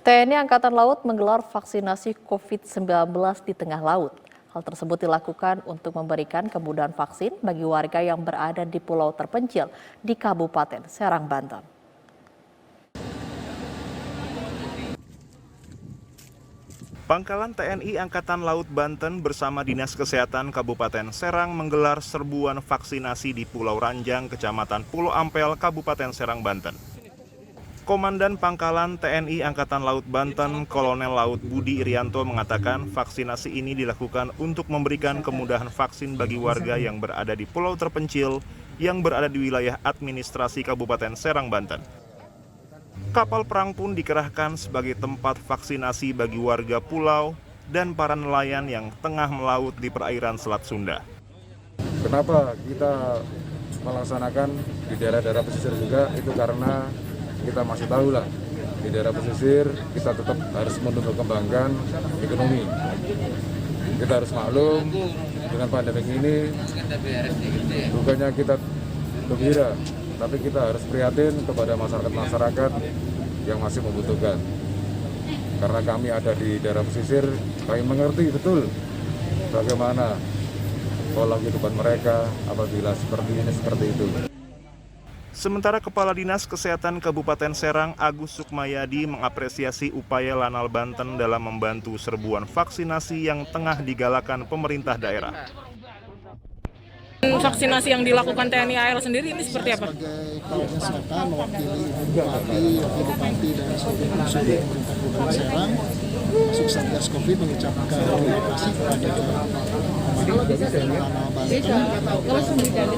TNI Angkatan Laut menggelar vaksinasi COVID-19 di tengah laut. Hal tersebut dilakukan untuk memberikan kemudahan vaksin bagi warga yang berada di pulau terpencil di Kabupaten Serang, Banten. Pangkalan TNI Angkatan Laut Banten bersama Dinas Kesehatan Kabupaten Serang menggelar serbuan vaksinasi di Pulau Ranjang, Kecamatan Pulau Ampel, Kabupaten Serang, Banten. Komandan Pangkalan TNI Angkatan Laut Banten, Kolonel Laut Budi Irianto mengatakan vaksinasi ini dilakukan untuk memberikan kemudahan vaksin bagi warga yang berada di pulau terpencil yang berada di wilayah administrasi Kabupaten Serang, Banten. Kapal perang pun dikerahkan sebagai tempat vaksinasi bagi warga pulau dan para nelayan yang tengah melaut di perairan Selat Sunda. Kenapa kita melaksanakan di daerah-daerah pesisir juga? Itu karena kita masih tahu lah, di daerah pesisir kita tetap harus menumbuh kembangkan ekonomi. Kita harus maklum dengan pandemi ini, bukannya kita gembira, tapi kita harus prihatin kepada masyarakat-masyarakat yang masih membutuhkan. Karena kami ada di daerah pesisir, kami mengerti betul bagaimana pola kehidupan mereka apabila seperti ini, seperti itu. Sementara Kepala Dinas Kesehatan Kabupaten Serang, Agus Sukmayadi, mengapresiasi upaya Lanal Banten dalam membantu serbuan vaksinasi yang tengah digalakan pemerintah daerah. Vaksinasi yang dilakukan TNI AL sendiri ini seperti apa? Sebagai kepala kesehatan mewakili Bupati dan seluruh pemerintah Kabupaten Serang, masuk Satgas Covid mengucapkan terima kasih kepada Lanal Banten dan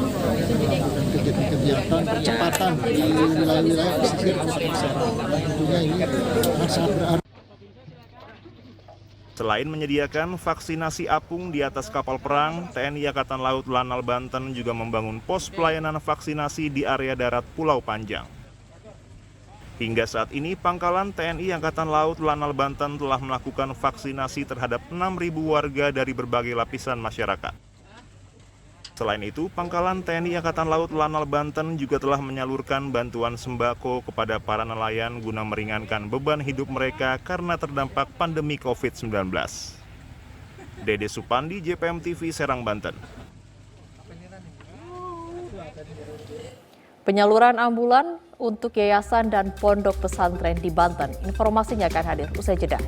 kegiatan percepatan di wilayah-wilayah pesisir Kabupaten Serang. Tentunya ini sangat berarti. Selain menyediakan vaksinasi apung di atas kapal perang, TNI Angkatan Laut Lanal Banten juga membangun pos pelayanan vaksinasi di area darat Pulau Panjang. Hingga saat ini, Pangkalan TNI Angkatan Laut Lanal Banten telah melakukan vaksinasi terhadap 6.000 warga dari berbagai lapisan masyarakat. Selain itu, Pangkalan TNI Angkatan Laut Lanal Banten juga telah menyalurkan bantuan sembako kepada para nelayan guna meringankan beban hidup mereka karena terdampak pandemi COVID-19. Dede Supandi, JPM TV, Serang, Banten. Penyaluran ambulan untuk yayasan dan pondok pesantren di Banten. Informasinya akan hadir usai jeda.